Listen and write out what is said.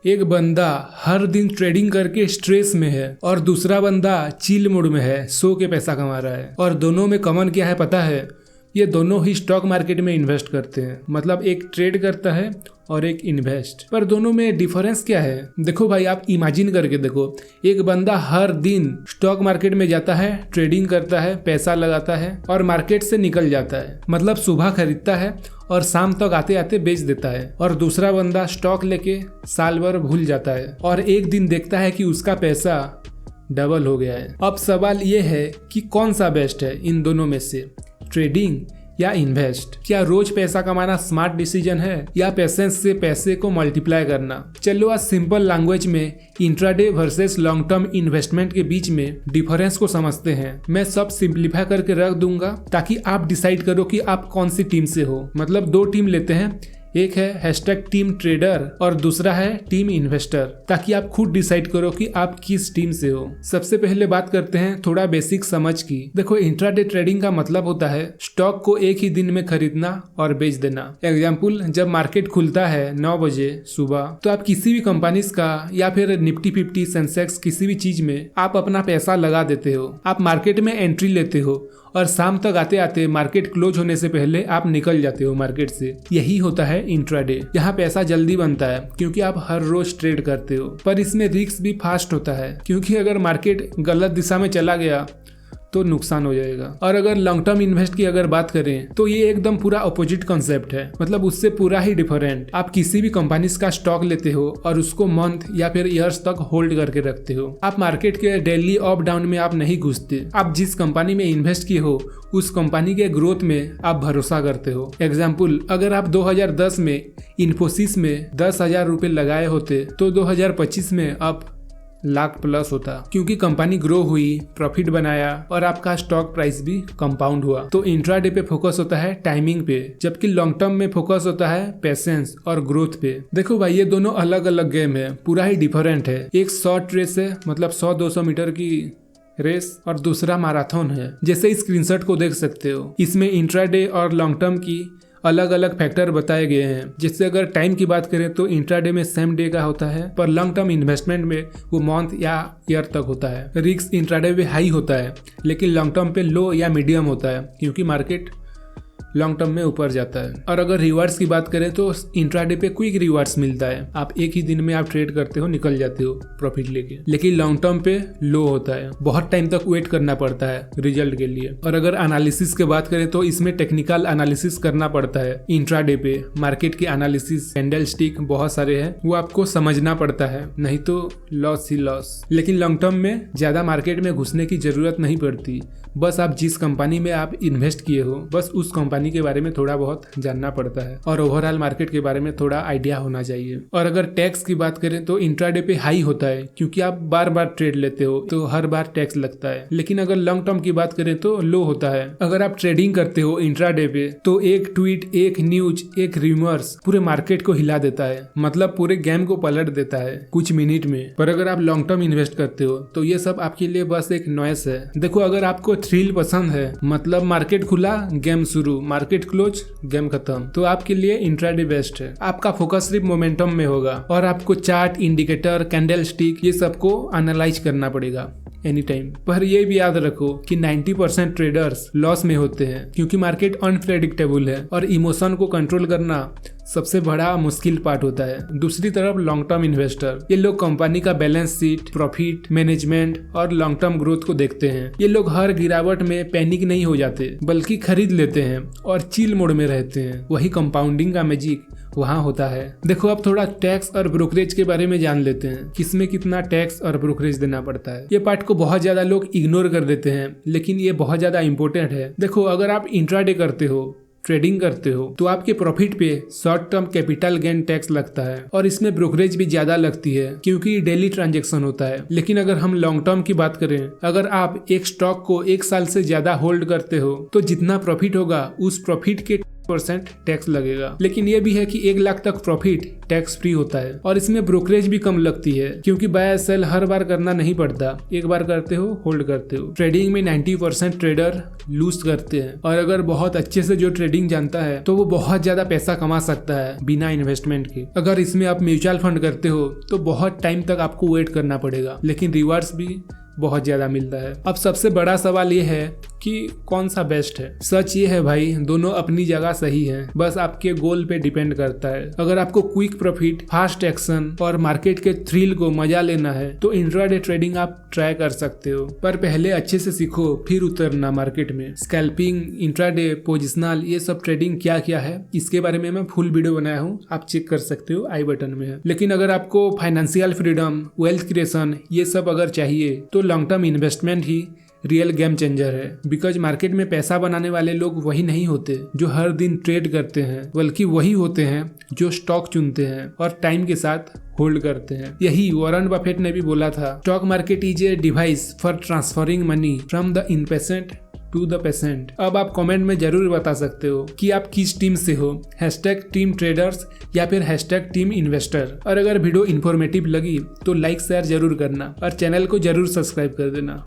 एक बंदा हर दिन ट्रेडिंग करके स्ट्रेस में है और दूसरा बंदा चिल मूड में है, सो के पैसा कमा रहा है। और दोनों में कॉमन क्या है पता है? ये दोनों ही स्टॉक मार्केट में इन्वेस्ट करते हैं। मतलब एक ट्रेड करता है और एक इन्वेस्ट। पर दोनों में डिफरेंस क्या है? देखो भाई, आप इमेजिन करके देखो, एक बंदा हर दिन स्टॉक मार्केट में जाता है, ट्रेडिंग करता है, पैसा लगाता है और मार्केट से निकल जाता है। मतलब सुबह खरीदता है और शाम तक आते आते बेच देता है। और दूसरा बंदा स्टॉक लेके साल भर भूल जाता है और एक दिन देखता है कि उसका पैसा डबल हो गया है। अब सवाल ये है कि कौन सा बेस्ट है इन दोनों में से, ट्रेडिंग या इन्वेस्ट? क्या रोज पैसा कमाना स्मार्ट डिसीजन है या पेशेंस से पैसे को मल्टीप्लाई करना? चलो आज सिंपल लैंग्वेज में intraday versus long term investment के बीच में डिफरेंस को समझते हैं। मैं सब सिंप्लीफाई करके रख दूंगा ताकि आप डिसाइड करो कि आप कौन सी टीम से हो। मतलब दो टीम लेते हैं, एक है #टीम ट्रेडर और दूसरा है टीम इन्वेस्टर, ताकि आप खुद डिसाइड करो कि आप किस टीम से हो। सबसे पहले बात करते हैं थोड़ा बेसिक समझ की। देखो, इंट्राडे ट्रेडिंग का मतलब होता है स्टॉक को एक ही दिन में खरीदना और बेच देना। एग्जाम्पल, जब मार्केट खुलता है 9 बजे सुबह, तो आप किसी भी कंपनी का या फिर निफ्टी 50 सेंसेक्स किसी भी चीज में आप अपना पैसा लगा देते हो। आप मार्केट में एंट्री लेते हो और शाम तक आते आते मार्केट क्लोज होने से पहले आप निकल जाते हो मार्केट से। यही होता है इंट्राडे। यहाँ पैसा जल्दी बनता है क्योंकि आप हर रोज ट्रेड करते हो, पर इसमें रिस्क भी फास्ट होता है क्योंकि अगर मार्केट गलत दिशा में चला गया तो नुकसान हो जाएगा। और अगर लॉन्ग टर्म इन्वेस्ट की अगर बात करें तो ये एकदम पूरा अपोजिट कॉन्सेप्ट है। मतलब उससे पूरा ही डिफरेंट। आप किसी भी कंपनी का स्टॉक लेते हो और उसको मंथ या फिर ईयर्स तक होल्ड करके रखते हो। आप मार्केट के डेली अप डाउन में आप नहीं घुसते। आप जिस कंपनी में इन्वेस्ट किए हो उस कंपनी के ग्रोथ में आप भरोसा करते हो। एग्जाम्पल, अगर आप 2010 में इन्फोसिस में 10,000 रुपए लगाए होते तो 2025 में आप $1,00,000+ होता, क्योंकि कंपनी ग्रो हुई, प्रॉफिट बनाया और आपका स्टॉक प्राइस भी कंपाउंड हुआ। तो इंट्राडे पे फोकस होता है टाइमिंग पे, जबकि लॉन्ग टर्म में फोकस होता है पेशेंस और ग्रोथ पे। देखो भाई, ये दोनों अलग अलग गेम है, पूरा ही डिफरेंट है। एक शॉर्ट रेस है, मतलब 100-200 मीटर की रेस, और दूसरा मैराथन है। जैसे स्क्रीनशॉट को देख सकते हो, इसमें इंट्राडे और लॉन्ग टर्म की अलग अलग फैक्टर बताए गए हैं। जिससे अगर टाइम की बात करें तो इंट्राडे में सेम डे का होता है, पर लॉन्ग टर्म इन्वेस्टमेंट में वो मंथ या ईयर तक होता है। रिस्क इंट्राडे में हाई होता है लेकिन लॉन्ग टर्म पे लो या मीडियम होता है, क्योंकि मार्केट लॉन्ग टर्म में ऊपर जाता है। और अगर रिवार्ड्स की बात करें तो इंट्राडे पे क्विक रिवार्ड्स मिलता है। आप एक ही दिन में आप ट्रेड करते हो, निकल जाते हो प्रॉफिट लेके। लेकिन लॉन्ग टर्म पे लो होता है, बहुत टाइम तक वेट करना पड़ता है रिजल्ट के लिए। और अगर एनालिसिस की बात करें तो इसमें टेक्निकल एनालिसिस करना पड़ता है। इंट्राडे पे मार्केट की एनालिसिस, कैंडल स्टिक बहुत सारे हैं, वो आपको समझना पड़ता है, नहीं तो लॉस ही लॉस। लेकिन लॉन्ग टर्म में ज्यादा मार्केट में घुसने की जरूरत नहीं पड़ती। बस आप जिस कंपनी में आप इन्वेस्ट किए हो, बस उस कंपनी के बारे में थोड़ा बहुत जानना पड़ता है और ओवरऑल मार्केट के बारे में थोड़ा आइडिया होना चाहिए। और अगर टैक्स की बात करें तो इंट्राडे पे हाई होता है, क्योंकि आप बार बार ट्रेड लेते हो तो हर बार टैक्स लगता है। लेकिन अगर लॉन्ग टर्म की बात करें तो लो होता है। अगर आप ट्रेडिंग करते हो इंट्राडे पे तो एक ट्वीट, एक न्यूज, एक रूमर्स पूरे मार्केट को हिला देता है। मतलब पूरे गेम को पलट देता है कुछ मिनट में। पर अगर आप लॉन्ग टर्म इन्वेस्ट करते हो तो ये सब आपके लिए बस एक नॉइस है। देखो, अगर आपको थ्रिल पसंद है, मतलब मार्केट खुला गेम शुरू, मार्केट क्लोज गेम खत्म, तो आपके लिए इंट्राडे बेस्ट है। आपका फोकस सिर्फ मोमेंटम में होगा और आपको चार्ट, इंडिकेटर, कैंडल स्टिक ये सबको एनालाइज करना पड़ेगा एनी टाइम। पर ये भी याद रखो कि 90% ट्रेडर्स लॉस में होते हैं, क्योंकि मार्केट अनप्रेडिक्टेबल है और इमोशन को कंट्रोल करना सबसे बड़ा मुश्किल पार्ट होता है। दूसरी तरफ लॉन्ग टर्म इन्वेस्टर, ये लोग कंपनी का बैलेंस शीट, प्रॉफिट, मैनेजमेंट और लॉन्ग टर्म ग्रोथ को देखते हैं। ये लोग हर गिरावट में पैनिक नहीं हो जाते, बल्कि खरीद लेते हैं और चिल मोड में रहते हैं। वही कंपाउंडिंग का मैजिक वहाँ होता है। देखो, अब थोड़ा टैक्स और ब्रोकरेज के बारे में जान लेते हैं, किसमें कितना टैक्स और ब्रोकरेज देना पड़ता है। ये पार्ट को बहुत ज्यादा लोग इग्नोर कर देते हैं, लेकिन ये बहुत ज्यादा इंपॉर्टेंट है। देखो, अगर आप इंट्राडे करते हो, ट्रेडिंग करते हो, तो आपके प्रॉफिट पे short term capital gain tax लगता है और इसमें ब्रोकरेज भी ज्यादा लगती है, क्योंकि डेली ट्रांजैक्शन होता है। लेकिन अगर हम लॉन्ग टर्म की बात करें, अगर आप एक स्टॉक को 1 साल से ज्यादा होल्ड करते हो तो जितना प्रॉफिट होगा उस प्रॉफिट के 10% टैक्स लगेगा। लेकिन ये भी है कि 1 लाख तक प्रॉफिट टैक्स फ्री होता है और इसमें ब्रोकरेज भी कम लगती है, क्योंकि बाय सेल हर बार करना नहीं पड़ता, एक बार करते हो होल्ड करते हो। ट्रेडिंग में 90% ट्रेडर लूज करते हैं और अगर बहुत अच्छे से जो ट्रेडिंग जानता है तो वो बहुत ज्यादा पैसा कमा सकता है बिना इन्वेस्टमेंट के। अगर इसमें आप म्यूचुअल फंड करते हो तो बहुत टाइम तक आपको वेट करना पड़ेगा, लेकिन रिवार्ड्स भी बहुत ज्यादा मिलता है। अब सबसे बड़ा सवाल ये है कि कौन सा बेस्ट है। सच ये है भाई, दोनों अपनी जगह सही हैं, बस आपके गोल पे डिपेंड करता है। अगर आपको क्विक प्रॉफिट, फास्ट एक्शन और मार्केट के थ्रिल को मजा लेना है तो इंट्राडे ट्रेडिंग आप ट्राई कर सकते हो, पर पहले अच्छे से सीखो फिर उतरना मार्केट में। स्कैल्पिंग, इंट्राडे, पोजिशनल, ये सब ट्रेडिंग क्या क्या है इसके बारे में मैं फुल वीडियो बनाया हूँ, आप चेक कर सकते हो, आई बटन में है। लेकिन अगर आपको फाइनेंशियल फ्रीडम, वेल्थ क्रिएशन ये सब अगर चाहिए तो लॉन्ग टर्म इन्वेस्टमेंट ही रियल गेम चेंजर है। बिकॉज मार्केट में पैसा बनाने वाले लोग वही नहीं होते जो हर दिन ट्रेड करते हैं, बल्कि वही होते हैं जो स्टॉक चुनते हैं और टाइम के साथ होल्ड करते हैं। यही वॉरेन बफेट ने भी बोला था, stock market is a device for transferring money from the impatient to the patient. अब आप कमेंट में जरूर बता सकते हो कि आप किस टीम से हो, #टीम ट्रेडर्स या फिर #टीम इन्वेस्टर। और अगर वीडियो इन्फॉर्मेटिव लगी तो लाइक शेयर जरूर करना और चैनल को जरूर सब्सक्राइब कर देना।